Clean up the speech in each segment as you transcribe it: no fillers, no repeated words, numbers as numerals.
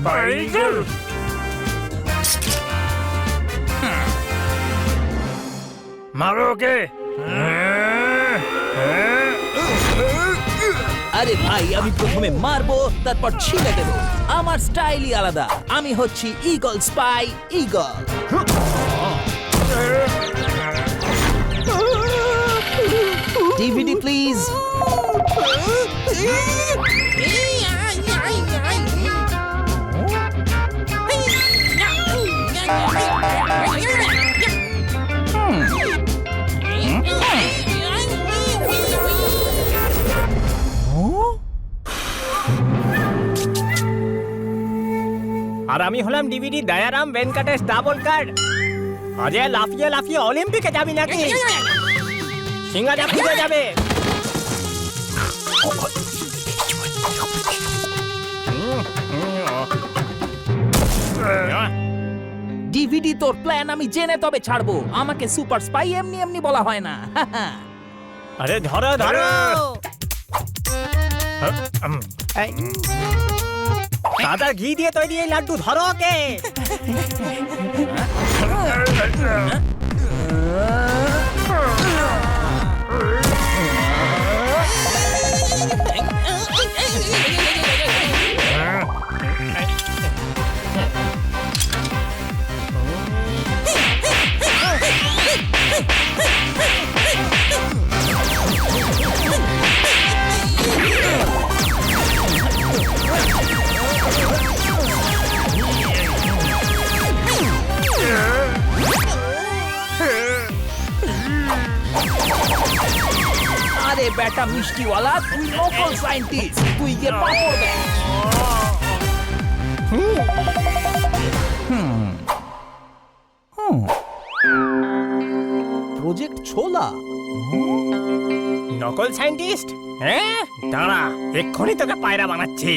স্পাইগল। মারো ওকে। আরে ভাই, আমি প্রথমে মারবো, তারপর ছিঁড়ে দেবো। আমার স্টাইলই আলাদা। আমি হচ্ছি eagle spy eagle. DVD please. আর আমি হলাম DVD Dayaram Venkatesh double card. Ajay লাফিয়ে লাফিয়ে অলিম্পিকে যাবি নাকি? সিঙ্গা জাপিয়ে যাবে। ডিভিডি, তোর প্ল্যান আমি জেনে তবে ছাড়বো। আমাকে সুপার স্পাই এমনি এমনি বলা হয় না। আরে ধরো ধরো। সাদা ঘি দিয়ে তৈরি এই লাড্ডু, ধরো ওকে। আরে বেটা মিষ্টিওয়ালা, তুই লোকাল সায়েন্টিস্ট, তুই গিয়ে পাপড় দে। প্রজেক্ট ছোলা। নকল সায়েন্টিস্ট? হ্যাঁ, দাঁড়া, এক্ষুনি তোকে পায়রা বানাচ্ছি।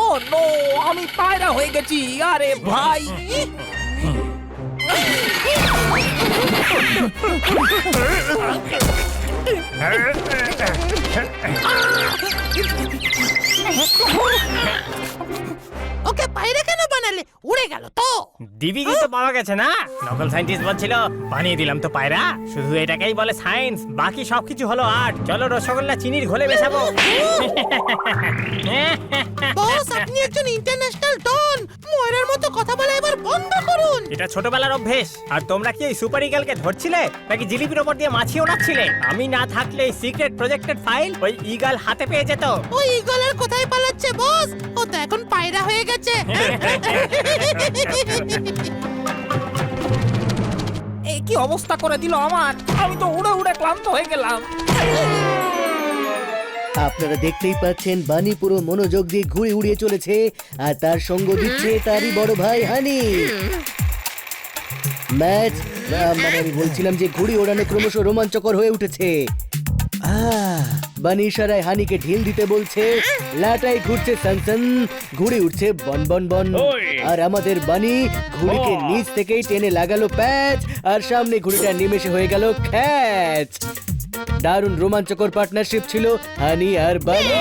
ও নো, আমি পায়রা হয়ে গেছি। আরে ভাই, ওকে পায়রা কেন বানালে? উড়ে গেল তো। ডিভিডি তো পাওয়া গেছে না? নকল সায়েন্টিস্ট বলছিল, বানিয়ে দিলাম তো পায়রা। শুধু এটাকেই বলে সায়েন্স, বাকি সবকিছু হলো আর্ট। চলো রসগোল্লা চিনির ঘোলে মেশাবো। বস, আপনি একজন ইন্টারন্যাশনাল ডন। ময়ূরের মতো কথা বলা এবার বন্ধ করুন। এটা ছোটবেলার অভ্যেস। আর তোমরা কি ওই সুপার ইগলকে ধরছিলে নাকি জিলিপির ওপর দিয়ে মাছি ওড়াচ্ছিলে? আমি না থাকলে এই সিক্রেট প্রজেক্টেড ফাইল ওই ইগল হাতে পেয়ে যেত। ওই ইগলের কোথায় পালাচ্ছে বস? ও তো এখন পায়রা হয়ে গেছে। এই কি অবস্থা করে দিল আমার। আমি তো উড়ে উড়ে ক্লান্ত হয়ে গেলাম। আপনারা দেখতেই পাচ্ছেন বানি পুরো মনোযোগ দিয়ে ঘুরে উড়িয়ে চলেছে, আর তার সঙ্গ দিচ্ছে তারই বড় ভাই হানি। ম্যাচ মানে আমি বলছিলাম যে ঘুড়ি ওড়ানো ক্রমশ রোমাঞ্চকর হয়ে উঠেছে। বানি ইশারায় হানিকে ঢিল দিতে বলছে। লাটাই ঘুরছে সনসন, ঘুড়ি উঠছে বন বন বন। আর আমাদের বানি ঘুড়িকে নিচ থেকেই টেনে লাগালো প্যাচ, আর সামনে ঘুড়িটা নিমেষে হয়ে গেল খ্যাচ। দারুণ রোমাঞ্চকর পার্টনারশিপ ছিল হানি আর বানি।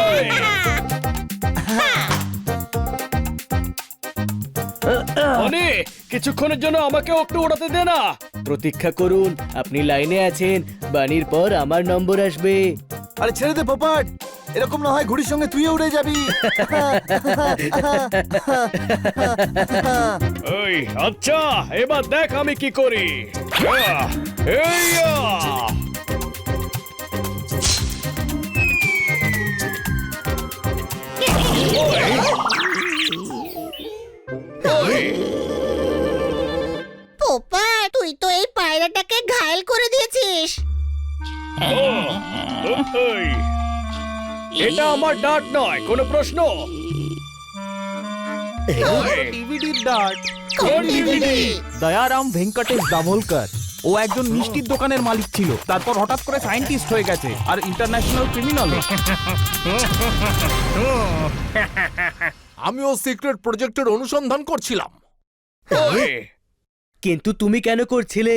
হানি, কিছুক্ষণের জন্য আমাকে একটু উড়াতে দে না। প্রতীক্ষা করুন, আপনি লাইনে আছেন, বানির পর আমার নম্বর আসবে। আরে ছেড়ে দে পোপাট, এরকম না হয় ঘুড়ির সঙ্গে তুইও উড়ে যাবি। এই আচ্ছা, এবার দেখ আমি কি করি। পোপা, তুই তো এই পায়রাটাকে ঘায়েল করে দিয়েছিস। এটা আমার ডার্ট নয়, কোনো প্রশ্ন? ডিভিডির ডার্ট। কোন DVD? দয়ারাম ভেঙ্কটেশ দাভোলকর। ও একজন মিষ্টির দোকানের মালিক ছিল, তারপর হঠাৎ করে সায়েন্টিস্ট হয়ে গেছে আর ইন্টারন্যাশনাল ক্রিমিনাল। আমিও সিক্রেট প্রজেক্টের অনুসন্ধান করছিলাম। ওই, কিন্তু তুমি কেন করছিলে?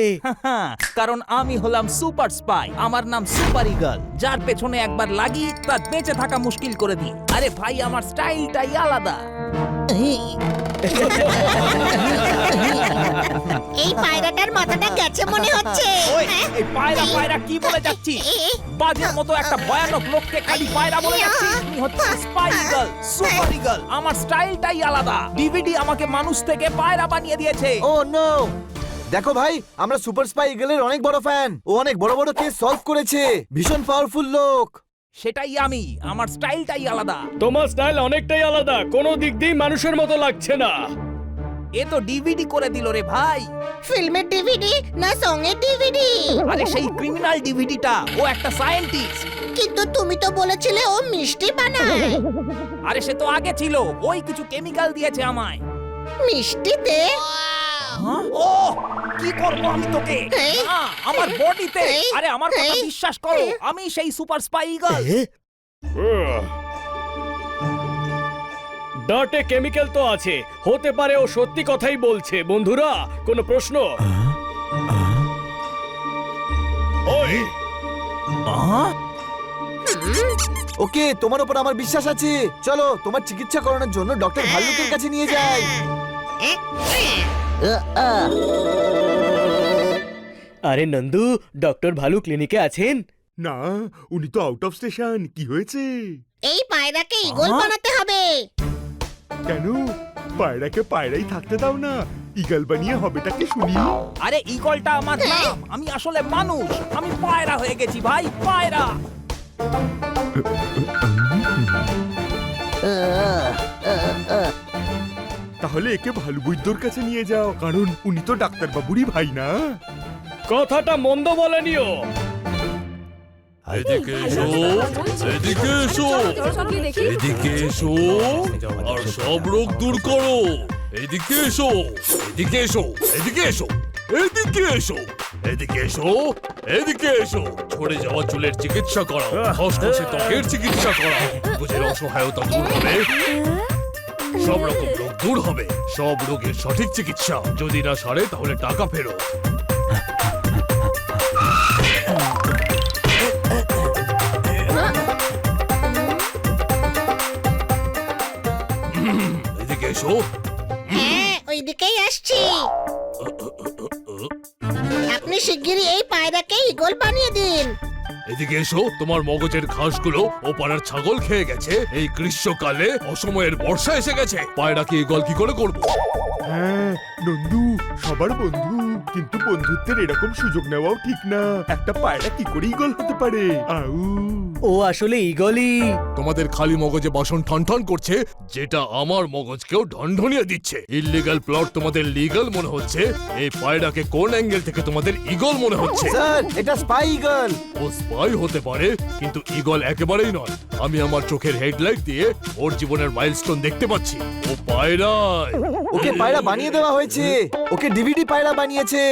কারণ আমি হলাম সুপার স্পাই, আমার নাম সুপার ইগল। যার পেছনে একবার লাগি তার বেঁচে থাকা মুশকিল করে দিই। আরে ভাই, আমার স্টাইলটাই আলাদা। এই পায়রাটার মাথাটা গেছে মনে হচ্ছে। ওই, এই পায়রা পায়রা কি বলে যাচ্ছি? বাজের মতো একটা ভয়ানক লোককে খালি পায়রা বলে যাচ্ছি। আমি হচ্ছে স্পাই ইগল, সুপার ইগল। আমার স্টাইলটাই আলাদা। ডিভিডি আমাকে মানুষ থেকে পায়রা বানিয়ে দিয়েছে। ও নো, দেখো ভাই, আমরা সুপার স্পাই ইগলের অনেক বড় ফ্যান। ও অনেক বড় বড় কেস সলভ করেছে, ভীষণ পাওয়ারফুল লোক। সেটাই আমি, আমার স্টাইলটাই আলাদা। তোমার স্টাইল অনেকটাই আলাদা, কোনো দিক দিয়ে মানুষের মতো লাগছে না। এ তো ডিভিডি করে দিল রে ভাই। ফিল্মের ডিভিডি না সঙ্গের ডিভিডি? আরে সেই ক্রিমিনাল ডিভিডিটা, ও একটা সায়েন্টিস্ট। কিন্তু তুমি তো বলেছিলে ও মিষ্টি বানায়। আরে সে তো আগে ছিল, ওই কিছু কেমিক্যাল দিয়েছে আমায়। মিষ্টিতে? ও কি করব আমি তোকে? এই, না, আমার বডিতে। এই, আরে আমার কথা এই, বিশ্বাস করো, এই। আমি সেই সুপার স্পাই ইগল। ডার্টে কেমিক্যাল তো আছে, হতে পারে ও সত্যি কথাই বলছে। বন্ধুরা, কোনো প্রশ্ন? ওই, ওকে, তোমার উপর আমার বিশ্বাস আছে। চলো তোমার চিকিৎসা করানোর জন্য ডক্টর ভাল্লুকের কাছে নিয়ে যাই। আরে নন্দু, ডক্টর ভালু ক্লিনিকে আছেন? না, উনি তো আউট অফ স্টেশন। কি হয়েছে? এই পায়রাকে ইগল বানাতে হবে। কেন? পায়রাকে পায়রাই থাকতে দাও না, ইগল বানিয়ে হবেটা কি শুনি। আরে ইগলটা আমার নাম, আমি আসলে মানুষ। আমি পায়রা হয়ে গেছি ভাই, পায়রা। তাহলে একে ভালু বৈদ্যর কাছে নিয়ে যাও, কারণ উনি তো ডাক্তার বাবুরই ভাই না। কথাটা মন্দ বলেনিও। এদিকে এসো, এদিকে এসো, এদিকে এসো, আর সব রোগ দূর করো। এদিকে এসো, এদিকে এসো, এদিকে এসো, এদিকে এসো, এদিকে এসো, এদিকে এসো। ঝরে যাওয়া চুলের চিকিৎসা করাও, খসখসে ত্বকের চিকিৎসা করাও, বুঝের অসহায়তা দূর হবে, সব রকম রোগ দূর হবে। সব রোগের সঠিক চিকিৎসা। যদি না সারে তাহলে টাকা ফেরত। এদিকে এসো। হ্যাঁ, ওইদিকেই আসছি। আপনি শিগগিরই এই পায়রাকে ইগল বানিয়ে দিন। এদিকে এসো, তোমার মগজের ঘাসগুলো ও পাড়ার ছাগল খেয়ে গেছে। এই গ্রীষ্মকালে অসময়ের বর্ষা এসে গেছে, পায়রাকে ইগল কি করে করবো? হ্যাঁ, নন্দু সবার বন্ধু, কিন্তু বন্ধুত্বের এরকম সুযোগ নেওয়াও ঠিক না। একটা পায়রা কি করে ইগল হতে পারে? আউ, ও আসলে ইগলই। তোমাদের খালি মগজে বাসন ঠন করছে, যেটা আমার মগজকেও ঢনঢনিয়ে দিচ্ছে। ইললিগাল প্লট তোমাদের লিগ্যাল মনে হচ্ছে, এই পায়রাকে কোন অ্যাঙ্গেল থেকে তোমাদের ইগল মনে হচ্ছে? স্যার, এটা স্পাই ইগল। ও স্পাই হতে পারে, কিন্তু ইগল একেবারেই নয়। আমি আমার চোখের হেডলাইট দিয়ে ওর জীবনের মাইলস্টোন দেখতে পাচ্ছি। ও পায়রায়। ওকে পায়রা বানিয়ে দেওয়া হয়েছে, ওকে ডিভিডি পায়রা বানিয়েছে।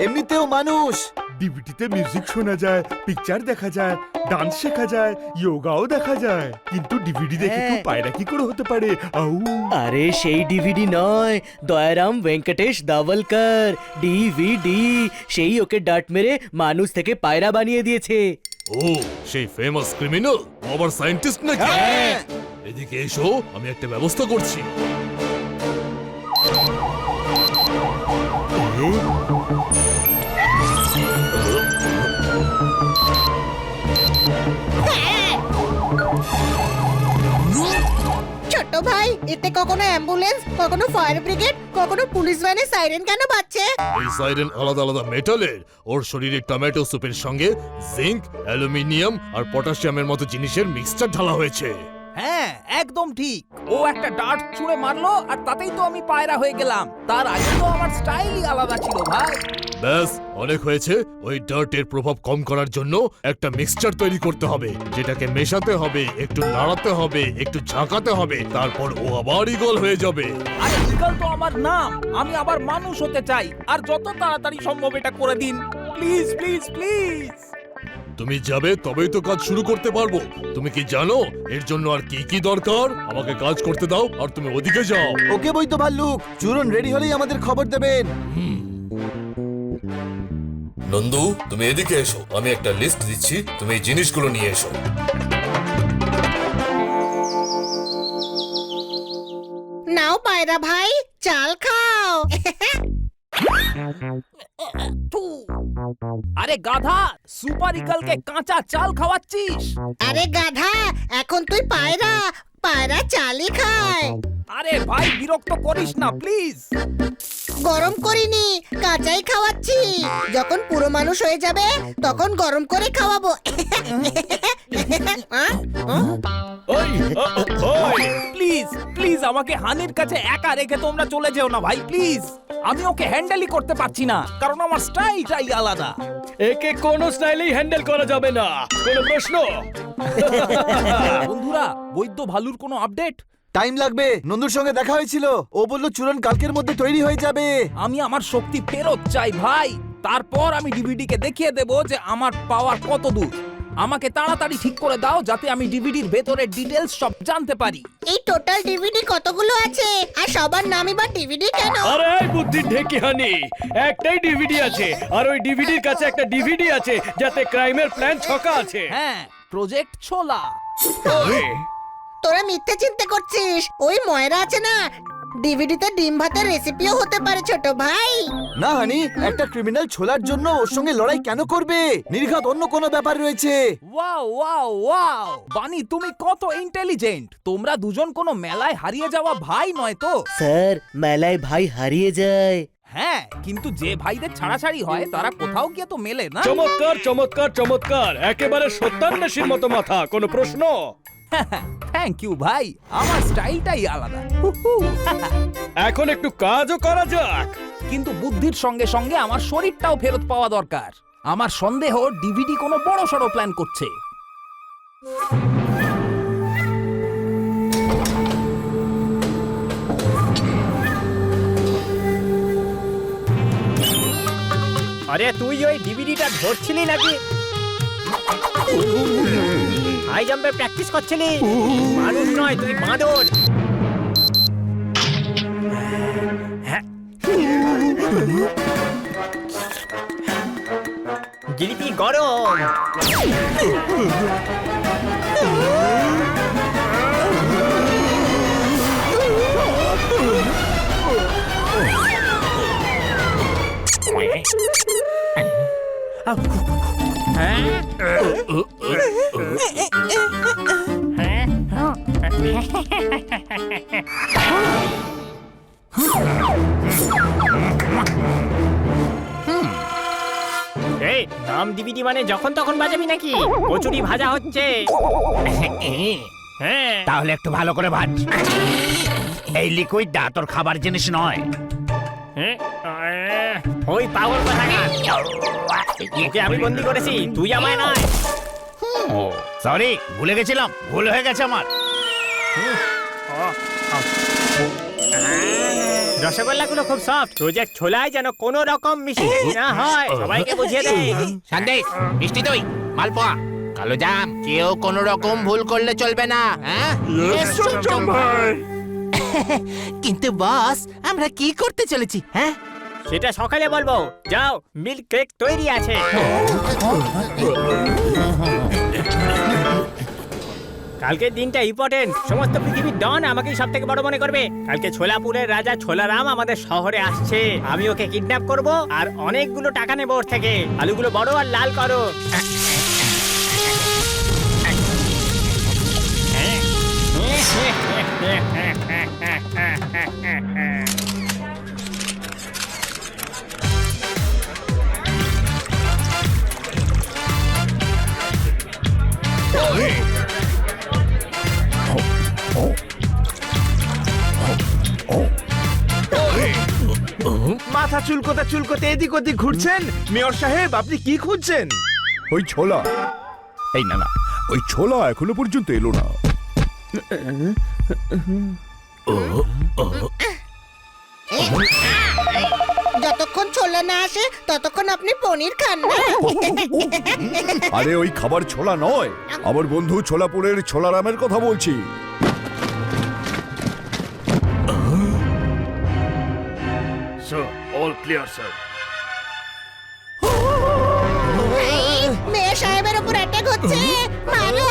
এমনিতেও মানুষ। ডিভিডিতে মিউজিক শোনা যায়, পিকচার দেখা যায়, ডান্স শেখা যায়, যোগাও দেখা যায়, কিন্তু ডিভিডি দেখে কেউ পায়রা কি করে হতে পারে? আউ, আরে সেই ডিভিডি নয়, দয়ারাম ভেঙ্কটেশ দাভোলকর ডিভিডি। সেই ওকে ডাট মেরে মানুষ থেকে পায়রা বানিয়ে দিয়েছে। ও, সেই ফেমাস ক্রিমিনাল আবার সায়েন্টিস্ট নাকি? এদিকে এসো, আমি একটা ব্যবস্থা করছি। ছোট ভাই, এতে কখনো অ্যাম্বুলেন্স, কখনো ফায়ার ব্রিগেড, কখনো পুলিশ ভ্যানের সাইরেন কেন বাজছে? এই সাইরেন আলাদা আলাদা মেটালের। ওর শরীরে টমেটো স্যুপের সঙ্গে জিঙ্ক, অ্যালুমিনিয়াম আর পটাশিয়ামের মতো জিনিসের মিক্সচার ঢালা হয়েছে। হ্যাঁ একদম ঠিক। ও একটা ডার্ট ছুঁড়ে মারলো আর তাতেই তো আমি পায়রা হয়ে গেলাম। তার আগে তো আমার স্টাইলই আলাদা ছিল ভাই। ব্যাস অনেক হয়েছে। ওই ডার্টের প্রভাব কম করার জন্য একটা মিক্সচার তৈরি করতে হবে, যেটাকে মেশাতে হবে, একটু নাড়াতে হবে, একটু ঝাঁকাতে হবে, তারপর ও আবার ইগল হয়ে যাবে। আরে ইগল তো আমার নাম, আমি আবার মানুষ হতে চাই। আর যত তাড়াতাড়ি সম্ভব এটা করে দিন প্লিজ প্লিজ প্লিজ। তুমি যাবে তবেই তো কাজ শুরু করতে পারবো। তুমি কি জানো এর জন্য আর কি কি দরকার? আমাকে কাজ করতে দাও আর তুমি ওদিকে যাও। ওকে বই তো ভাল্লুক, চূরণ রেডি হলেই আমাদের খবর দেবেন। নন্দু তুমি এদিকে এসো, আমি একটা লিস্ট দিচ্ছি, তুমি এই জিনিসগুলো নিয়ে এসো। নাও পায়রা ভাই, চাল খাও। আরে গাধা, সুপার ইগলকে কাঁচা চাল খাওয়াচ্ছিস? আরে গাধা, এখন তুই পায়রা, পায়রা চালই খায়। আরে ভাই বিরক্ত করিস না প্লিজ। গরম করিনি, কাঁচাই খাওয়াচ্ছি। যখন পুরো মানুষ হয়ে যাবে তখন গরম করে খাওয়াবো। ওই ওই প্লিজ প্লিজ আমাকে হানির কাছে একা রেখে তোমরা চলে যেও না ভাই প্লিজ। আমি ওকে হ্যান্ডেলই করতে পারছি না, কারণ আমার স্টাইলটাই আলাদা। একে কোনো স্টাইলেই হ্যান্ডেল করা যাবে না, কোনো প্রশ্ন? বন্ধুরা, বৈদ্য ভালুর কোনো আপডেট? টাইম লাগবে, নন্দুর সঙ্গে দেখা হয়েছিল, ও বলল চূরণ কালকের মধ্যে তৈরি হয়ে যাবে। আমি আমার শক্তি ফেরত চাই ভাই, তারপর আমি ডিভিডি কে দেখিয়ে দেব যে আমার পাওয়ার কত দূর। আমাকে তাড়াতাড়ি ঠিক করে দাও যাতে আমি ডিভিডির ভেতরের ডিটেলস সব জানতে পারি। এই টোটাল ডিভিডি কতগুলো আছে আর সবার নামই বা ডিভিডি কেন? আরে এই বুদ্ধির ঢেকিহানি, একটাই ডিভিডি আছে আর ওই ডিভিডির কাছে একটা ডিভিডি আছে যাতে ক্রাইমের প্ল্যান ছকা আছে। হ্যাঁ, প্রজেক্ট ছোলা। ওই, তোরা মিথ্যে চিন্তা করছিস। ওই ময়রা আছে না, ডিভিডিতে ডিম ভাতের রেসিপিও হতে পারে ছোট ভাই। না হানি, একটা ক্রিমিনাল ছোলার জন্য ওর সঙ্গে লড়াই কেন করবে? নির্ঘাত অন্য কোনো ব্যাপার রয়েছে। ওয়াও ওয়াও ওয়াও, বানি তুমি কত ইন্টেলিজেন্ট। তোমরা দুজন কোনো মেলায় হারিয়ে যাওয়া ভাই নয় তো? স্যার, মেলায় ভাই হারিয়ে যায়। হ্যাঁ, কিন্তু যে ভাইদের ছাড়াছাড়ি হয় তারা কোথাও গিয়ে তো মেলে না। চমৎকার চমৎকার চমৎকার, একেবারে সত্যান্বেষীর মতো মাথা, কোনো প্রশ্ন? থ্যাংক ইউ ভাই, আমার স্টাইলটাই আলাদা। এখন একটু কাজও করা যাক। কিন্তু বুদ্ধির সঙ্গে সঙ্গে আমার শরীরটাও ফেরত পাওয়া দরকার। আমার সন্দেহ ডিভিডি কোনো বড় সড়ো প্ল্যান করছে। আরে তুই ওই ডিভিডিটা ধরছিলি নাকি? হাই জাম্পে প্র্যাকটিস করছিলি? মানুষ নয়, তুই বাঁদর। জিলিপি গরম। এই নাম ডিভিডি মানে যখন তখন বাজাবি নাকি? কচুরি ভাজা হচ্ছে। হ্যাঁ, তাহলে একটু ভালো করে ভাজ। এই লিকুইডটা তোর খাবার জিনিস নয়। হ্যাঁ, ওই পাগল কোথাকার। ওকে আমি বন্দি করেছি, তুই আমায় নয়। সরি, ভুলে গেছিলাম, ভুল হয়ে গেছে আমার। রসগোল্লাগুলো খুব সফট। প্রজেক্ট ছোলায় যেন কোনো রকম মিশিয়ে না হয়, সবাইকে বুঝিয়ে দে। সন্দেশ, মিষ্টি দই, মালপোয়া, কালো জাম, কেউ কোনো রকম ভুল করলে চলবে না। হ্যাঁ, কিন্তু বস, আমরা কি করতে চলেছি? হ্যাঁ, সেটা সকালে বলবো। যাও, মিল্ক কেক তৈরি আছে। কালকের দিনটা ইম্পর্টেন্ট। সমস্ত পৃথিবীর ডন আমাকেই সব থেকে বড় মনে করবে। কালকে ছোলাপুরের রাজা ছোলারাম আমাদের শহরে আসছে। আমি ওকে কিডন্যাপ করব আর অনেকগুলো টাকা নেবো ওর থেকে। আলুগুলো বড় আর লাল করো। মাথা চুলকোতে চুলকোতে এদিক ওদিক ঘুরছেন। মেয়র সাহেব, আপনি কি খুঁজছেন? ওই ছোলা, এই না না, ওই ছোলা এখনো পর্যন্ত এলো না। যতক্ষণ ছোলা না আসে ততক্ষণ আপনি পনির খান না। আরে ওই খাবার ছোলা নয়, আমার বন্ধু ছোলাপুরের ছোলারামের কথা বলছি। মেয়ে সাহেবের উপর অ্যাটাক হচ্ছে, মারো।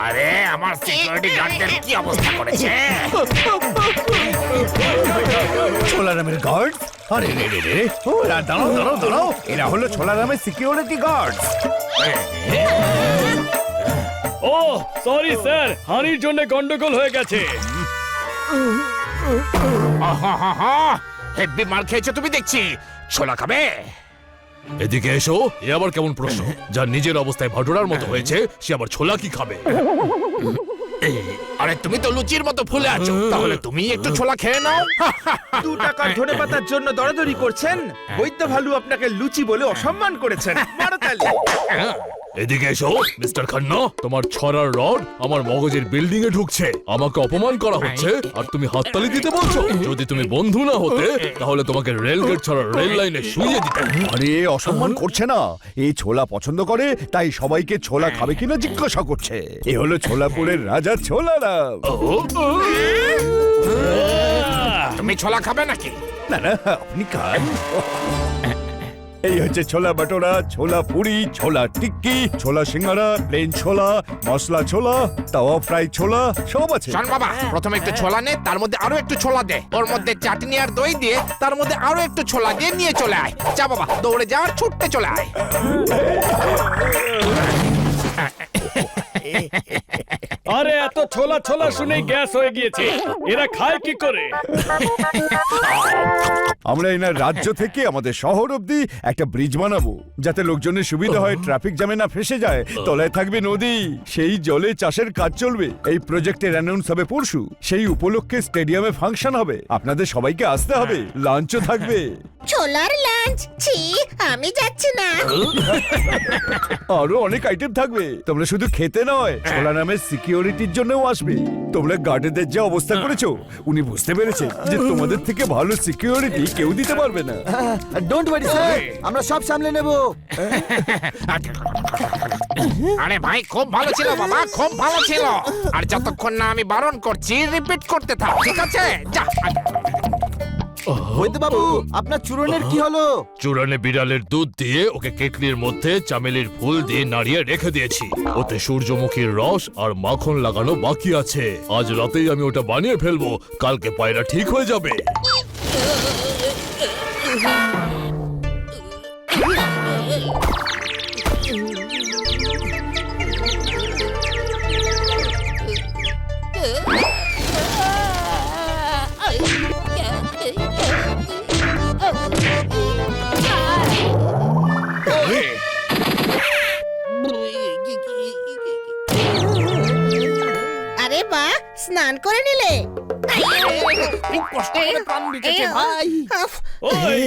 আরে আমার সিকিউরিটি গার্ডদের কি অবস্থা করেছে? ছোলারামের গার্ড? আরে রে রে রে, ও দাঁড়াও দাঁড়াও দাঁড়াও, এরা হলো ছোলারামের সিকিউরিটি গার্ড। ও সরি স্যার, হানির জন্য গন্ডগোল হয়ে গেছে। হেব্বি মার খেয়েছো তুমি দেখছি। ছোলা খাবে? এদিকে এসো। এ আবার কেমন প্রশ্ন? যার নিজের অবস্থায় ভাটুরার মতো হয়েছে সে আবার ছোলা কি খাবে? আরে তুমি তো লুচির মতো ফুলে আছো, তাহলে তুমি একটু ছোলা খেয়ে নাও। 2 টাকার ধনে পাতার জন্য দরাদরি করছেন? বৈদ্য ভালু আপনাকে লুচি বলে অসম্মান করেছেন। মারো তালি। এদিকে এসো মিস্টার খান্না, তোমার ছড়ার রড আমার মগজের বিল্ডিং এ ঢুকছে, আমাকে অপমান করা হচ্ছে আর তুমি হাততালি দিতে বলছো? যদি তুমি বন্ধু না হতে তাহলে তোমাকে রেলগেট ছাড়া রেল লাইনে শুইয়ে দিতে। আরে অসম্মান করছে না, এই ছোলা পছন্দ করে তাই সবাইকে ছোলা খাবে কিনা জিজ্ঞাসা করছে। এ হলো ছোলাপুরের রাজা ছোলারাম। তুমি ছোলা খাবে নাকি? না না, আপনি খান। এই হচ্ছে ছোলা বাটোরা, ছোলা পুরি, ছোলা টিক্কি, ছোলা সিঙ্গারা, প্লেন ছোলা, মশলা ছোলা, তাওয়া ফ্রাই ছোলা, সব আছে। শোন বাবা, প্রথমে একটু ছোলা নে, তার মধ্যে আরো একটু ছোলা দে, ওর মধ্যে চাটনি আর দই দিয়ে তার মধ্যে আরো একটু ছোলা দিয়ে নিয়ে চলে আয়। যা বাবা, দৌড়ে যা আর ছুটতে চলে আয়। আরে এত ছোলা ছোলা শুনে গ্যাস হয়ে গিয়েছে, এরা খায় কি করে? আমরা এনার রাজ্য থেকে আমাদের শহর অবধি একটা ব্রিজ বানাবো, যাতে লোকজনের সুবিধা হয়, ট্রাফিক জ্যামে না ফেসে যায়। তলায় থাকবে নদী, সেই জলে চাষের কাজ চলবে। এই প্রজেক্টের অ্যানাউন্স হবে পরশু, সেই উপলক্ষে স্টেডিয়ামে ফাংশন হবে। আপনাদের সবাইকে আসতে হবে, লাঞ্চও থাকবে। ছোলার লাঞ্চ? ছি, আমি যাচ্ছি না। আরো অনেক আইটেম থাকবে, তোমরা শুধু খেতে নয়, ছোলা নামের সিকিউরিটির জন্যও আসবে। তোমরা গার্ডেদের যে অবস্থা করেছো, উনি বুঝতে পেরেছে যে তোমাদের থেকে ভালো সিকিউরিটি কেউ দিতে পারবে না। ডোন্ট ওয়ারি স্যার, আমরা সব সামলে নেব। আরে ভাই, খুব ভালো ছিল বাবা, খুব ভালো ছিল। আর যতক্ষণ না আমি বারণ করছি রিপিট করতে থাক, ঠিক আছে? যা। বৈদ্য বাবু, আপনার চূরণের কি হলো? চূড়ানে বিড়ালের দুধ দিয়ে ওকে কেটলির মধ্যে চামেলির ফুল দিয়ে নাড়িয়ে রেখে দিয়েছি। ওতে সূর্যমুখীর রস আর মাখন লাগানো বাকি আছে। আজ রাতেই আমি ওটা বানিয়ে ফেলবো, কালকে পায়রা ঠিক হয়ে যাবে। আরে বাহ, স্নান করে নিলে? খুব কষ্ট করে প্রাণ বেঁচেছে ভাই। আফ, ওই,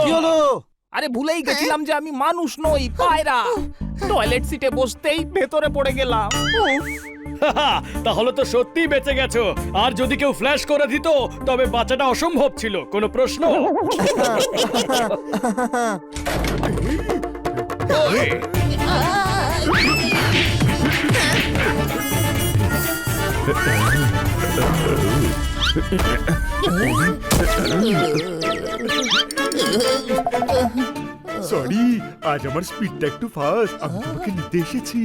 কি হলো? আরে ভুলেই গেছিলাম যে আমি মানুষ নই, পায়রা। টয়লেট সিটে বসতেই ভেতরে পড়ে গেলাম। উফ, তাহলে তো সত্যিই বেঁচে গেছো। আর যদি কেউ ফ্ল্যাশ করে দিত তবে বাঁচাটা অসম্ভব ছিল। কোনো প্রশ্ন? সরি, আজ আমার স্পিডটা একটু ফাস্ট। আমি তোমাকে নিতে এসেছি।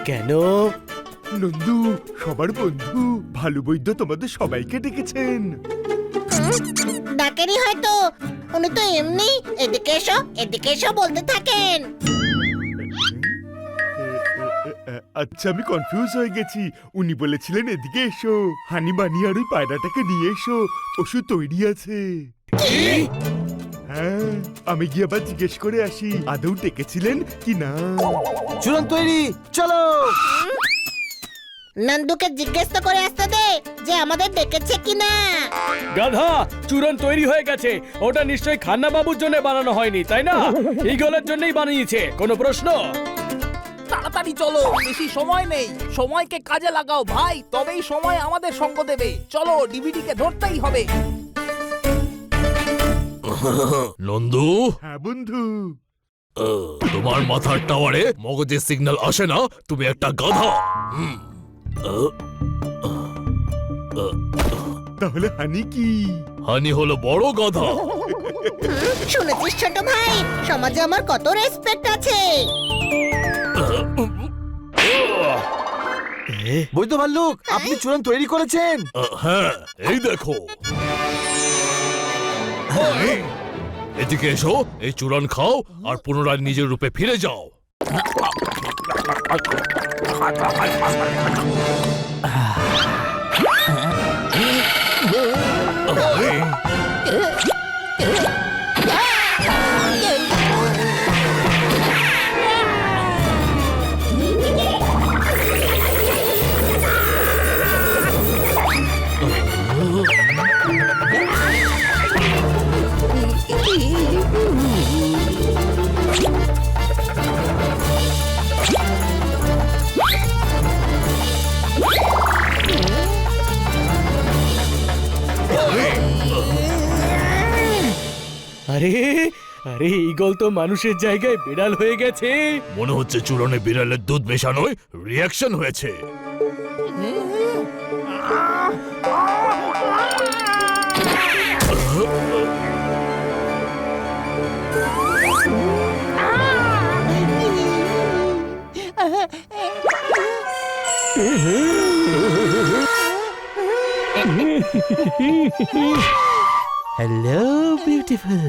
কেন? নন্দু, সবার বন্ধু ভালো বৈদ্য তোমাদের সবাইকে ডেকেছেন। ডাকেনি হয়তো, উনি তো এমনি এদিকে এসো বলতে থাকেন। আচ্ছা, আমি কনফিউজ হয়ে গেছি। উনি বলেছিলেন এদিকে এসো, হানি বানি আর ওই পায়রাটাকে নিয়ে এসো, ওষুধ তৈরি আছে। হ্যাঁ, আমি গিয়ে আবার জিজ্ঞেস করে আসি আদৌ ডেকেছিলেন কি না। চূড়ান্ত তৈরি, চলো। নন্দুকে জিজ্ঞেস তো করে আসতে দে যে আমাদের ডেকেছে কিনা। গাধা, চূরণ তৈরি হয়ে গেছে। ওটা নিশ্চয়ই খান্না বাবুর জন্য বানানো হয়নি, তাই না? ইগলের জন্যই বানিয়েছে। কোনো প্রশ্ন? তাড়াতাড়ি চলো, বেশি সময় নেই। সময়কে কাজে লাগাও ভাই, তবেই সময় আমাদের সঙ্গ দেবে। চলো, ডিভিডিকে ধরতেই হবে। নন্দু, হ্যাঁ বন্ধু। তোমার মাথার টাওয়ারে মগজের সিগন্যাল আসে না? তুমি একটা গাধা। তাহলে হানি কি? হানি হলো বড় গাধা। শুনেছিস ছোট ভাই, সমাজে আমার কত রেসপেক্ট আছে। বৈদ্য ভাল্লুক, আপনি চূড়ান্ত তৈরি করেছেন? হ্যাঁ, এই দেখো। এদিকে এসো, এই চূড়ান খাও আর পুনরায় নিজের রূপে ফিরে যাও। আরে আরে, ঈগল তো মানুষের জায়গায় বিড়াল হয়ে গেছে। মনে হচ্ছে চূড়নে বিড়ালের দুধ মেশানোয় রিয়াকশন হয়েছে। হ্যালো বিউটিফুল,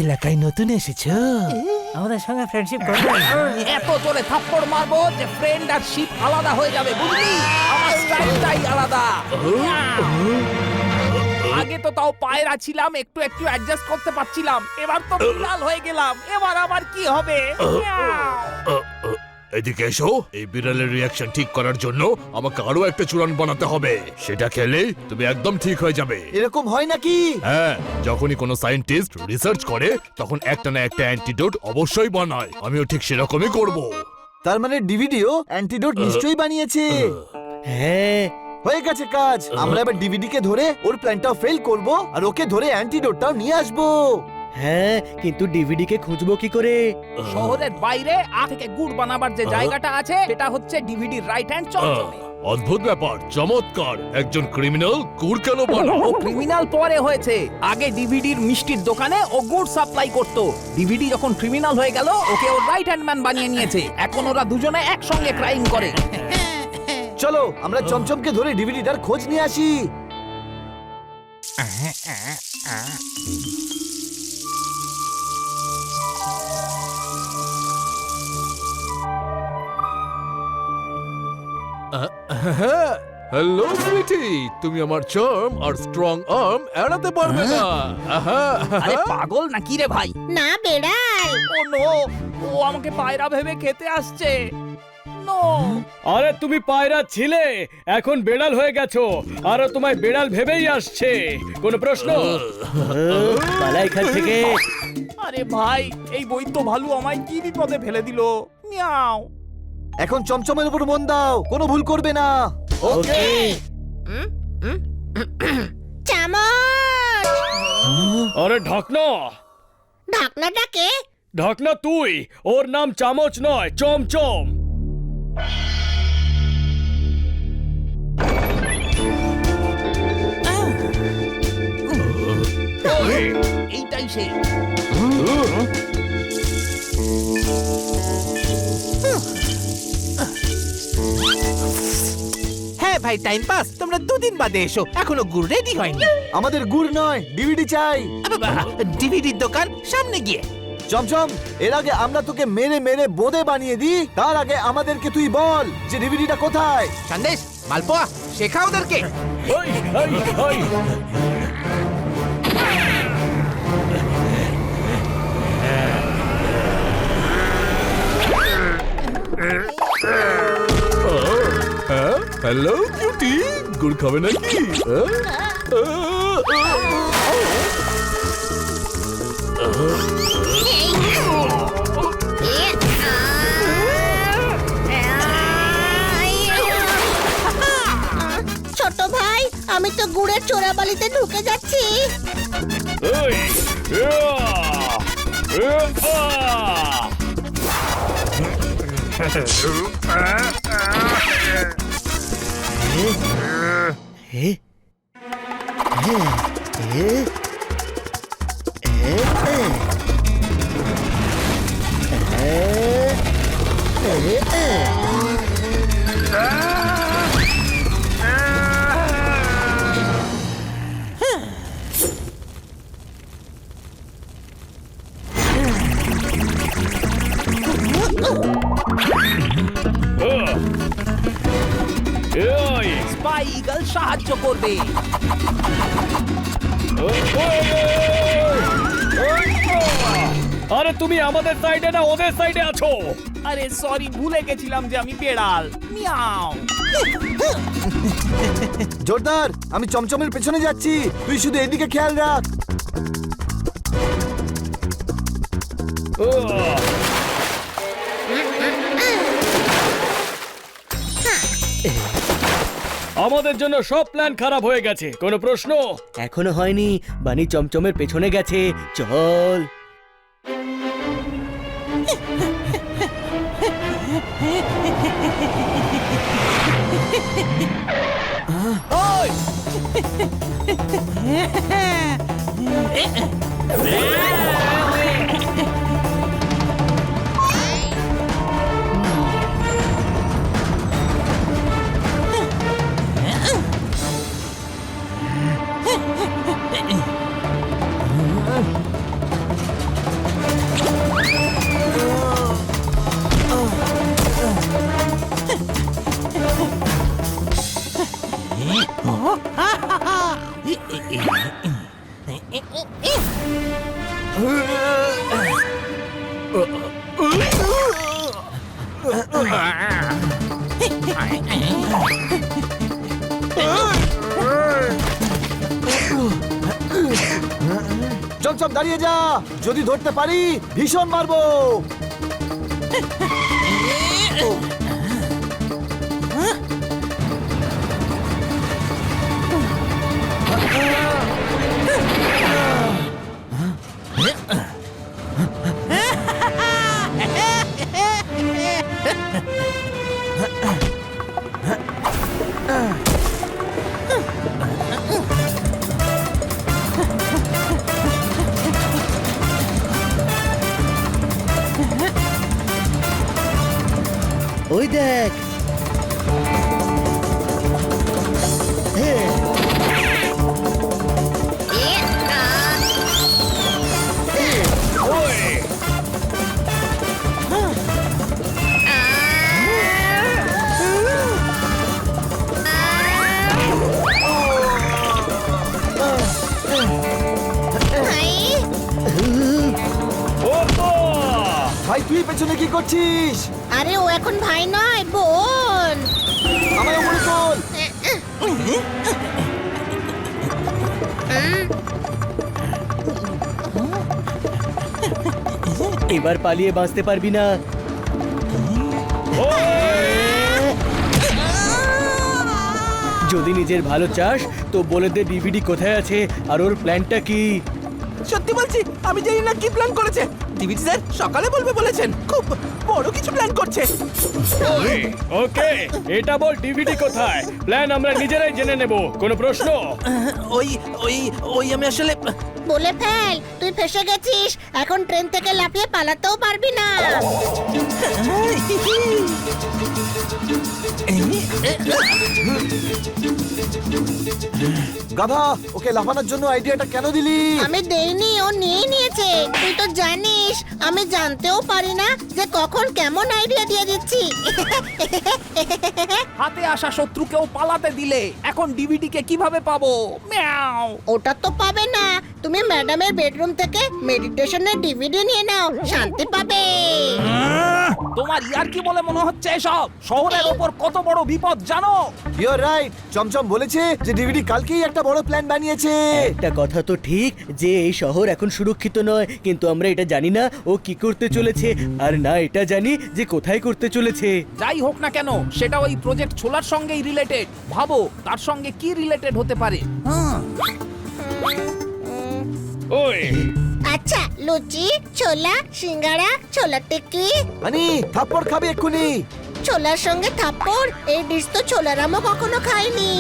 এলাকায় নতুন এসেছো? আমাদের সঙ্গে ফ্রেন্ডশিপ করবে? এত জোরে থাপ্পড় মারবো যে ফ্রেন্ড আর শিপ আলাদা হয়ে যাবে, বুঝলি? আমার স্টাইলটাই আলাদা। আগে তো তাও পায়রা ছিলাম, একটু একটু অ্যাডজাস্ট করতে পারছিলাম। এবার তো বিড়াল হয়ে গেলাম, এবার আবার কি হবে? এদিকে এসো, এই বিড়ালের রিয়াকশন ঠিক করার জন্য আমাকে আরো একটা চূড়ান বানাতে হবে। সেটা খেলে তুমি একদম ঠিক হয়ে যাবে। এরকম হয় নাকি? হ্যাঁ, যখনই কোনো সায়েন্টিস্ট রিসার্চ করে তখন একটা না একটা অ্যান্টিডোট অবশ্যই বানায়। আমিও ঠিক সেরকমই করব। তার মানে ডিভিডিও অ্যান্টিডোট নিশ্চয়ই বানিয়েছে। হ্যাঁ, হয়ে গেছে কাজ। আমরা এবার ডিভিডি কে ধরে ওর প্ল্যানটাও ফেল করব আর ওকে ধরে অ্যান্টিডোটটাও নিয়ে আসবো। হ্যাঁ, কিন্তু ডিভিডি কে খুঁজবো কি করে? শহরের বাইরে থেকে গুড় বানাবার যে জায়গাটা আছে সেটা হচ্ছে ডিভিডির রাইট হ্যান্ড চমচমে। অদ্ভুত ব্যাপার, চমৎকার। একজন ক্রিমিনাল গুড় কেন বানায়? ও ক্রিমিনাল পরে হয়েছে, আগে ডিভিডির মিষ্টির দোকানে ও গুড় সাপ্লাই করত। ডিভিডি যখন ক্রিমিনাল হয়ে গেল, ওকে ওর রাইট হ্যান্ড ম্যান বানিয়ে নিয়েছে। এখন ওরা দুজনে একসঙ্গে ক্রাইম করে। চলো আমরা চমচমকে ধরে ডিভিডিটার খোঁজ নিয়ে আসি। হ্যালো সুইটি, তুমি আমার চার্ম আর স্ট্রং আর্ম এড়াতে পারবে না। আরে পাগল নাকি রে ভাই? না বেড়াল। ও নো, ও আমাকে পায়রা ভেবে খেতে আসছে। নো, আরে তুমি পায়রা ছিলে, এখন বেড়াল হয়ে গেছো, আরো তোমায় বেড়াল ভেবেই আসছে। কোনো প্রশ্ন? পালা এখান থেকে। আরে ভাই, এই বৈদ্য ভালু আমায় কি বিপদে ফেলে দিল। মিয়াও। এখন চমচমের উপর মন দাও, কোনো ভুল করবে না। ওকে। চামচ! আরে ঢাকনা, ঢাকনাটাকে ঢাকনা তুই, ওর নাম চামচ নয়, চমচম। এইটাই সেই। হ্যাঁ ভাই, টাইম পাস। তোমরা 2 দিন বাদে এসো, এখনো গুড় রেডি হয়নি। আমাদের গুড় নয়, ডিভিডি চাই। ডিভিডির দোকান সামনে গিয়ে। চমচম, এর আগে আমরা তোকে মেরে মেরে বোঁদে বানিয়ে দিই, তার আগে আমাদেরকে তুই বল যে ডিভিডিটা কোথায়। সন্দেশ, মালপোয়া, শেখা ওদেরকে। ওই, ওই, ওই। হ্যালো কিউটি, গুড় খাবে নাকি? ছোট ভাই, আমি তো গুড়ের চোরাবালিতে ঢুকে যাচ্ছি। ওই, ইয়া, ইয়া। ওই, স্পাই ইগল সাহায্য করবে। আরে তুমি আমাদের সাইডে না ওদের সাইডে আছো? আরে সরি, ভুলে গেছিলাম যে আমি বেড়াল। মিয়াও। জোরদার, আমি চমচমের পেছনে যাচ্ছি, তুই শুধু এদিকে খেয়াল রাখ। আমাদের জন্য সব প্ল্যান খারাপ হয়ে গেছে, কোনো প্রশ্ন? এখনো হয়নি, বানি চমচমের পেছনে গেছে, চল। চমচম দাঁড়িয়ে যা, যদি ধরতে পারি ভীষণ মারবো। ওই দেখ। ভাই তুই পেছনে কি করছিস? আরে ও এখন ভাই নয়, বোন। আমার উপরে চল। এবার পালিয়ে বাঁচতে পারবি না। যদি নিজের ভালো চাস তো বলে দে ডিভিডি কোথায় আছে আর ওর প্ল্যানটা কি। সত্যি বলছি আমি জানি না কি প্ল্যান করেছে। ডিভিডি স্যার সকালে বলবে বলেছেন, খুব বড় কিছু প্ল্যান করছে। ওকে, এটা বল ডিভিডি কোথায়? প্ল্যান আমরা নিজেরাই জেনে নেব। কোনো প্রশ্ন? ওই ওই ওই আমি আসলে বলে ফেল, তুই ফেসে গেছিস, এখন ট্রেন থেকে লাফিয়ে পালাতেও পারবি না। গাধা, ওকে লাফানোর জন্য আইডিয়াটা কেন দিলি? আমি দেইনি, ও নিয়ে নিয়েছে। তুই তো জানিস আমি জানতেও পারি না যে কখন কেমন আইডিয়া দিয়ে দিচ্ছি। হাতে আসা শত্রুকেও পালাতে দিলে এখন ডিভিডি কে কিভাবে পাবো? মিয়াও। ওটা তো পাবে না, তুমি ম্যাডামের বেডরুম থেকে মেডিটেশনের ডিভিডি নিয়ে নাও, শান্তি পাবে। তোমার ইয়ার কি বলে মনে হচ্ছে এসব? শহরের ওপর কত বড় বিপদ জানো? ইউর রাইট, চমচম বলেছে যে ডিভিডি কালকেই একটা বড় প্ল্যান বানিয়েছে। একটা কথা তো ঠিক যে এই শহর এখন সুরক্ষিত নয়, কিন্তু আমরা এটা জানি না ও কি করতে চলেছে, আর না এটা জানি যে কোথায় করতে চলেছে। যাই হোক না কেন, সেটা ওই প্রজেক্ট ছোলার সঙ্গেই রিলেটেড। ভাবো তার সঙ্গে কি রিলেটেড হতে পারে? ওই আচ্ছা, লুচি, ছোলা, সিঙ্গাড়া, ছোলা টিক্কি। মানে থাপ্পড় খাবে এক্ষুনি। ছোলার সঙ্গে থাপ্পড়, এই ডিশ তো ছোলারামও কখনো খায়নি।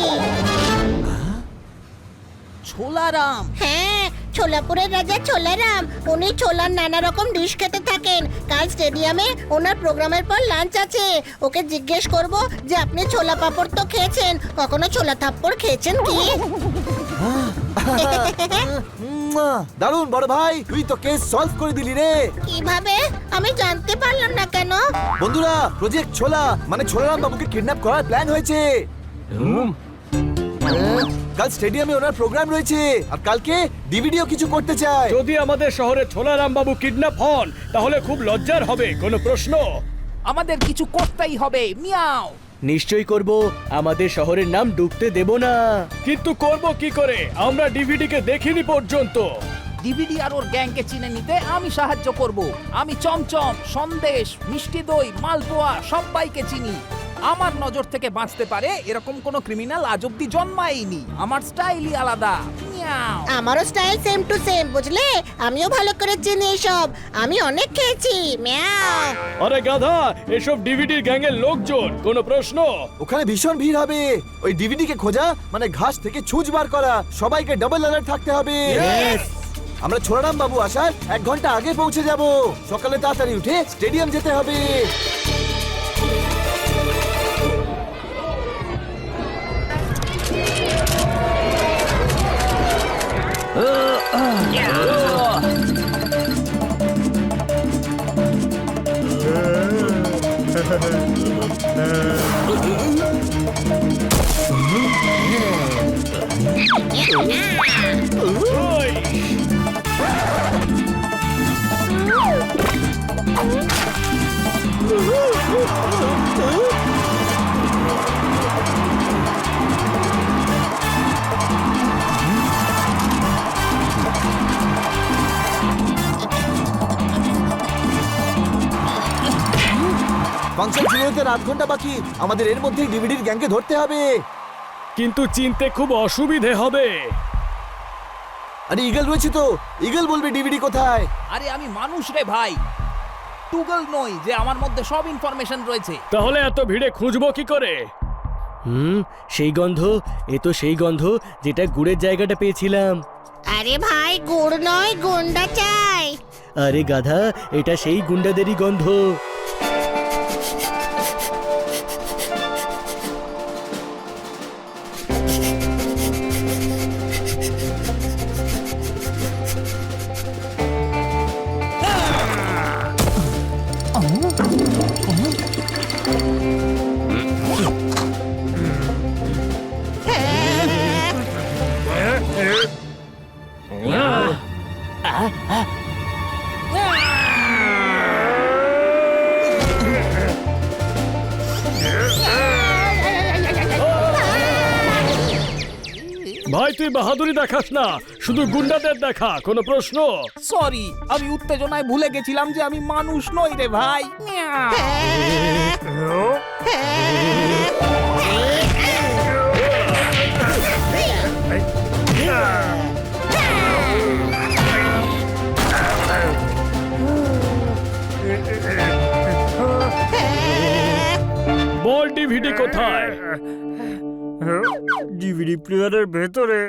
ছোলারাম? হ্যাঁ, ছোলাপুরের রাজা ছোলারাম। উনি ছোলার নানা রকম ডিশ খেতে থাকেন। কাল স্টেডিয়ামে ওনার প্রোগ্রামের পর লাঞ্চ আছে। ওকে জিজ্ঞেস করব যে আপনি ছোলা পাপড় তো খেয়েছেন, কখনো ছোলা থাপ্পড় খেয়েছেন কি? দারুণ বড় ভাই, তুই তো কেস সলভ করে দিলি রে। কিভাবে? আমি জানতে পারলাম না কেন। বন্ধুরা, প্রজেক্ট ছোলা মানে ছোলারাম বাবুকে কিডন্যাপ করার প্ল্যান হয়েছে। কাল স্টেডিয়ামে ওনার প্রোগ্রাম রয়েছে, আর কালকে ডিভিডিও কিছু করতে চায়। যদি আমাদের শহরে ছোলারাম বাবু কিডন্যাপ হন তাহলে খুব লজ্জার হবে। কোনো প্রশ্ন? আমাদের কিছু করতেই হবে। মিয়াও। নিশ্চয়ই করব, আমাদের শহরের নাম ডুবতে দেব না। কিন্তু করব কি করে? আমরা ডিভিডিকে দেখিনি পর্যন্ত। ডিভিডি আর ওর গ্যাংকে চিনে নিতে আমি সাহায্য করব। আমি চমচম, সন্দেশ, মিষ্টি দই, মালপোয়া সবাইকে চিনি। আমার নজর থেকে বাঁচতে পারে এরকম কোনো ক্রিমিনাল আজ অব্দি জন্মায়নি। আমার স্টাইলই আলাদা। মিয়াও। আমারও স্টাইল সেম টু সেম, বুঝলে? আমিও ভালো করে চিনি এসব, আমি অনেক খেয়েছি। মিয়াও। আরে গাধা, এসব ডিভিডির গ্যাংয়ের লোকজন। কোনো প্রশ্ন? ওখানে ভীষণ ভিড় হবে। ওই ডিভিডি কে খোঁজা মানে ঘাস থেকে ছুঁচ বার করা। সবাইকে ডাবল অ্যালার্ট থাকতে হবে। আমরা ছোলারাম বাবু আসার 1 ঘন্টা আগে পৌঁছে যাব। সকালে তাড়াতাড়ি উঠে স্টেডিয়াম যেতে হবে। ফাংশন শুরু হতে 8 ঘন্টা বাকি। আমাদের এর মধ্যেই ডিভিডির গ্যাংকে ধরতে হবে। কিন্তু চিনতে খুব অসুবিধে হবে। আরে ইগল রয়েছে তো, ইগল বলবে ডিভিডি কোথায়। আরে আমি মানুষ রে ভাই, টুগল নই যে আমার মধ্যে সব ইনফরমেশন রয়েছে। তাহলে এত ভিড়ে খুঁজবো কি করে? সেই গন্ধ, এ তো সেই গন্ধ যেটা গুড়ের জায়গাটা পেয়েছিলাম। আরে ভাই, গুড় নয়, গুন্ডা চাই। আরে গাধা, এটা সেই গুন্ডাদেরই গন্ধ। ভাই তুই বাহাদুরি দেখাস না, শুধু গুন্ডাদের দেখা। কোনো প্রশ্ন? সরি, আমি উত্তেজনায় ভুলে গেছিলাম যে আমি মানুষ নই রে ভাই। মিয়াও। বল ডিভিডি কোথায়? ডিভিডি প্লেয়ারের ভেতরে।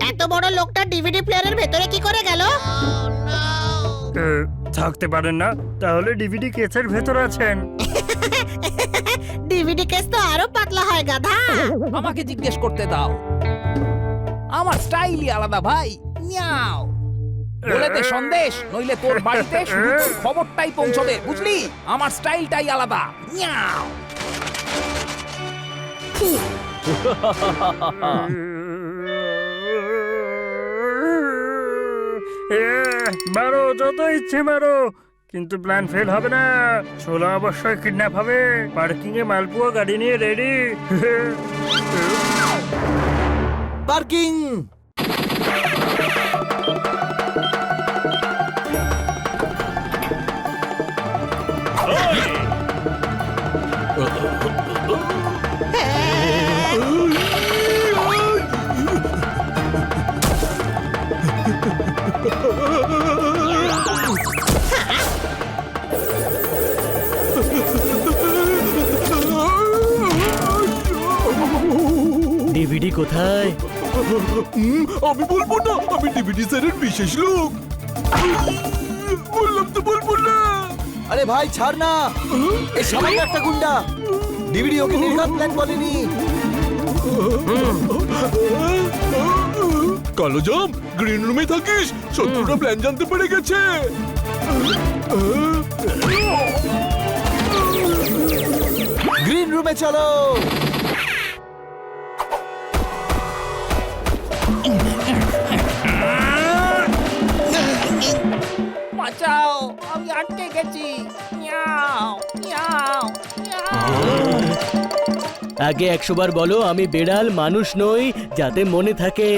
এত বড় লোকটা ডিভিডি প্লেয়ারের ভেতরে কি করে গেল? থাকতে পারেন না, তাহলে ডিভিডি কেসের ভেতর আছেন। ডিভিডি কেস তো আরো পাতলা হয় গাধা। আমাকে জিজ্ঞেস করতে দাও, আমার স্টাইলই আলাদা ভাই। মিয়াও বলে দে সন্দেশ, নইলে তোর বাড়িতে শুধু তোর খবরটাই পৌঁছবে, বুঝলি? আমার স্টাইলটাই আলাদা। মিয়াও মারো, যত ইচ্ছে মারো, কিন্তু প্ল্যান ফেল হবে না। ছোলা অবশ্যই কিডন্যাপ হবে। পার্কিং এ মালপুয়া গাড়ি নিয়ে রেডি। পার্কিং। ডিভিডি কোথায়? আমি বলবো না, আমি ডিভিডি স্যারের বিশেষ লোক। বললাম তো বলবো না। আরে ভাই ছাড় না, এই সামান্য একটা গুন্ডা। ডিভিডি ওকে নির্ঘাত প্ল্যান বলেনি। কালো জাম, গ্রিন রুমে থাকিস, শত্রুরা প্ল্যান জানতে পেরে গেছে। গ্রিন রুমে চলো। বাঁচাও, আমি আটকে গেছি। মিয়াও মিয়াও মিয়াও। আগে 100 বার বলো আমি বেড়াল মানুষ নই, যাতে মনে থাকে।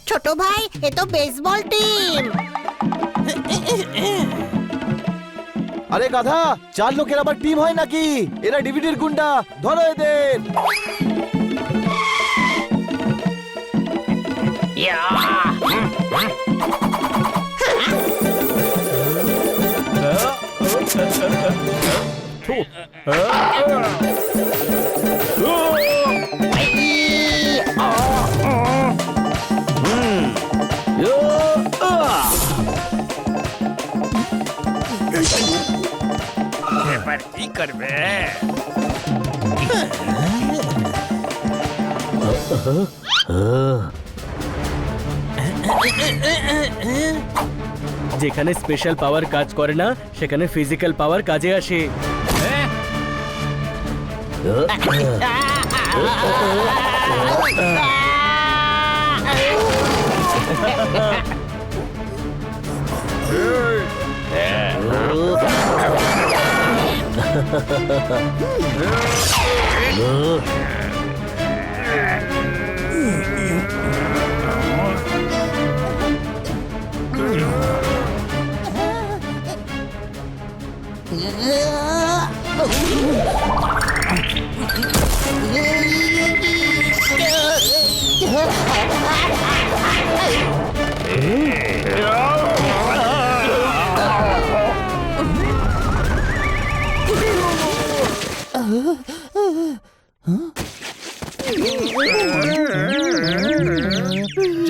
ছোট ভাই, এ তো বেসবল টিম। আরে গাধা, 4 লোকের আবার টিম হয় নাকি? এরা ডিভিডির গুন্ডা, ধরো এদের। এবার কি করবে? যেখানে স্পেশাল পাওয়ার কাজ করে না, সেখানে ফিজিক্যাল পাওয়ার কাজে আসে।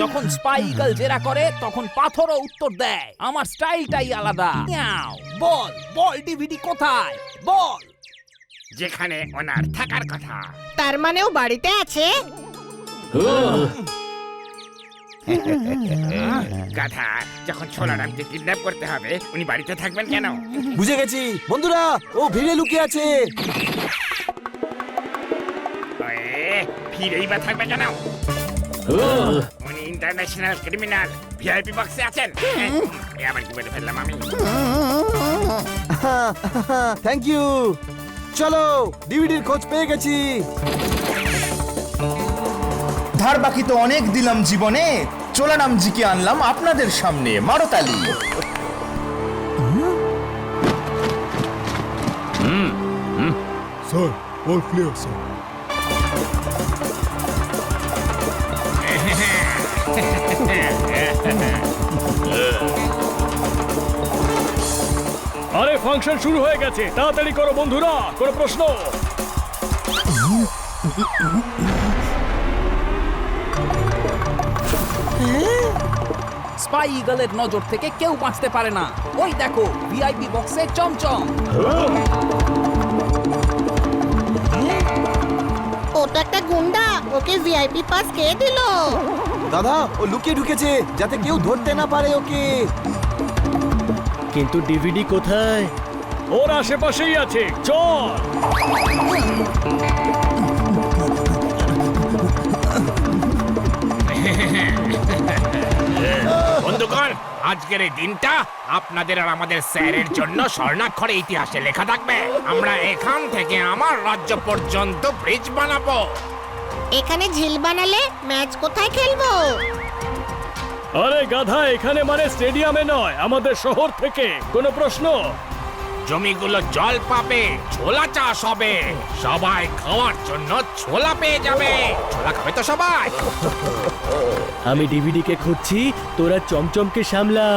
যখন স্পাই ইগল জেরা করে তখন পাথরও উত্তর দেয়। আমার স্টাইলটাই আলাদা। মিয়াও বল, বল ডিভিডি কোথায়? বল। যেখানে ওনার থাকার কথা। তার মানে ও বাড়িতে আছে? গাধা, যখন ছোলারামকে কিডন্যাপ করতে হবে, উনি বাড়িতে থাকবেন কেন? বুঝে গেছি বন্ধুরা, ও ভিড়ে লুকিয়ে আছে। ফিরেই বা থাকবে কেন? উনি ইন্টারন্যাশনাল ক্রিমিনাল, ভিআইপি বক্সে আছেন। আবার কি বলে ফেললাম আমি? Thank you. চলো, ডিভিডির খোঁজ পেয়ে গেছি। ধার বাকি তো অনেক দিলাম জীবনে, চোলারামজিকে আনলাম আপনাদের সামনে, মারতালি। Sir all clear sir. আরে ফাংশন শুরু হয়ে গেছে, তাড়াতাড়ি করো বন্ধুরা, কোনো প্রশ্ন? স্পাই ইগলের নজর থেকে কেউ বাঁচতে পারে না। ওই দেখো ভিআইপি বক্সে চমচম। ও তো একটা গুন্ডা, ওকে ভিআইপি পাস কে দিল? দাদা ও লুকিয়ে ঢুকেছে যাতে কেউ ধরতে না পারে ওকে। কিন্তু ডিভিডি কোথায়? ওর আশেপাশেই আছে, চল। বন্ধুগণ, আজকের এই দিনটা আপনাদের আর আমাদের স্যারের জন্য স্বর্ণাক্ষরে ইতিহাসে লেখা থাকবে। আমরা এখান থেকে আমার রাজ্য পর্যন্ত ব্রিজ বানাবো। এখানে ঝিল বানালে ম্যাচ কোথায় খেলবো? আরে গাধা, এখানে মানে স্টেডিয়ামে নয়, আমাদের শহর থেকে। কোনো প্রশ্ন? জমিগুলো জল পাবে, ছোলা চাষ হবে, সবাই খাওয়ার জন্য ছোলা পেয়ে যাবে। ছোলা খাবে তো সবাই? আমি ডিভিডিকে খুঁজছি, তোরা চমচমকে সামলা।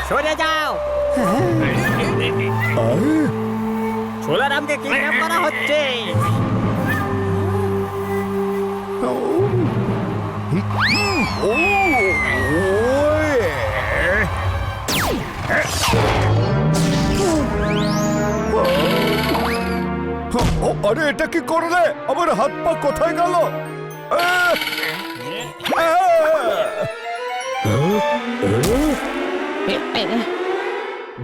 সরে যাও। ছোলারামকে কিডন্যাপ করা হচ্ছে। আরে এটা কি করলে? আমার হাত পা কোথায় গেল?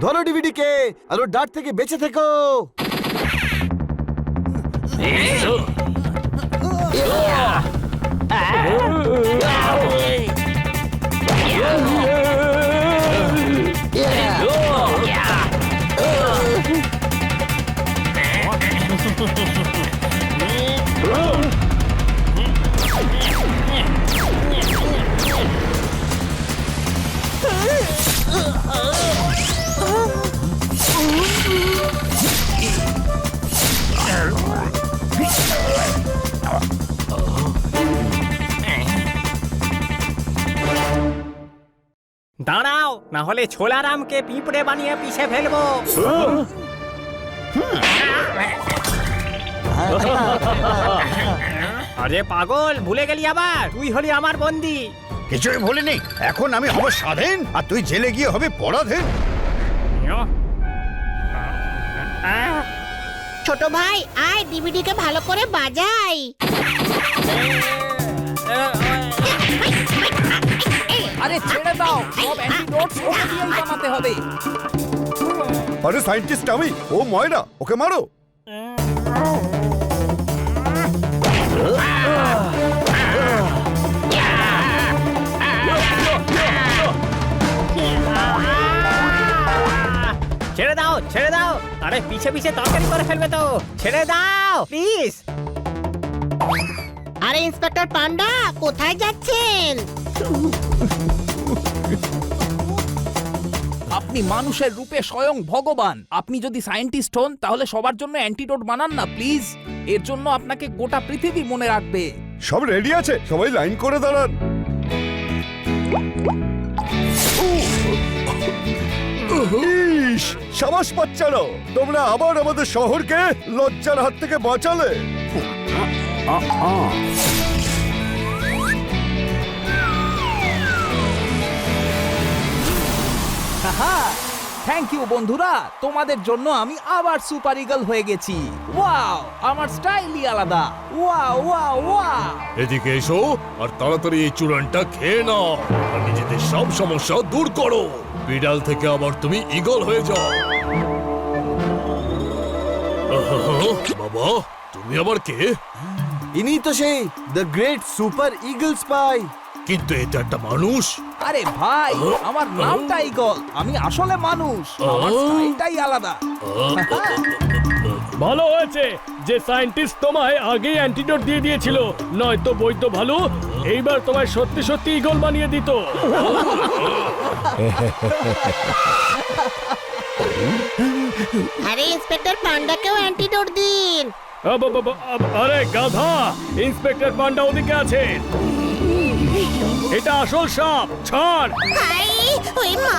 ধরো ডিভিডিকে আর ওর ডাট থেকে বেঁচে থেকো। দাঁড়াও, না হলে ছোলারামকে পিঁপড়ে বানিয়ে পিষে ফেলবো। আরে পাগল, ভুলে গেলি আবার? তুই হলি আমার বন্দি। কিছুই ভুলিনি। এখন আমি হব স্বাধীন আর তুই জেলে গিয়ে হবে পরাধীন। ছোট ভাই আয়, ডিভিডিকে ভালো করে বাজাই। আরে ছেড়ে দাও, সব অ্যান্টিডোটস ওকে দিয়েই বানাতে হবে। আরে সায়েন্টিস্ট আমি, ও ময়না, ওকে মারো। ছেড়ে দাও, ছেড়ে দাও। আরে পিছে পিছে তরকারি করে ফেলবে তো, ছেড়ে দাও প্লিজ। আরে ইন্সপেক্টর পান্ডা, কোথায় যাচ্ছেন? আপনি মানুষের রূপে স্বয়ং ভগবান। আপনি যদি সায়েন্টিস্ট হন তাহলে সবার জন্য অ্যান্টিডোট বানান না প্লিজ। এর জন্য আপনাকে গোটা পৃথিবী মনে রাখবে। সব রেডি আছে, সবাই লাইন করে দাঁড়ান। ইস, সাবাস বাচ্চারা, তোমরা আবার আমাদের শহরকে লজ্জার হাত থেকে বাঁচালে। থ্যাংক ইউ বন্ধুরা, তোমাদের জন্য আমি আবার সুপার ইগল হয়ে গেছি। ওয়াও, আমার স্টাইলই আলাদা। Wow wow wow. এদিকে এসো আর তাড়াতাড়ি এই চূড়ানটা খেয়ে নাও আর নিজেদের সব সমস্যা দূর করো। বিড়াল থেকে আবার তুমি ঈগল হয়ে যাও। বাবা, তুমি আবার কে? ইনি তো সেই the great super eagle spy. কিন্তু এটা একটা মানুষ। আরে ভাই, আমার নামটা ইগল, আমি আসলে মানুষ। আমার স্টাইলটাই আলাদা। ভালো হয়েছে যে সায়েন্টিস্ট তোমায় আগেই অ্যান্টিডোট দিয়ে দিয়েছিল, নয়তো বৈদ্য ভালু এইবার তোমায় সত্যি সত্যি ঈগল বানিয়ে দিত। আরে ইন্সপেক্টর পান্ডাকেও অ্যান্টিডোট দিন। আরে গাধা, ইন্সপেক্টর পান্ডা ওদিকে আছে। এটা আসল সাপ, ছাড়। হাই, ওই মা।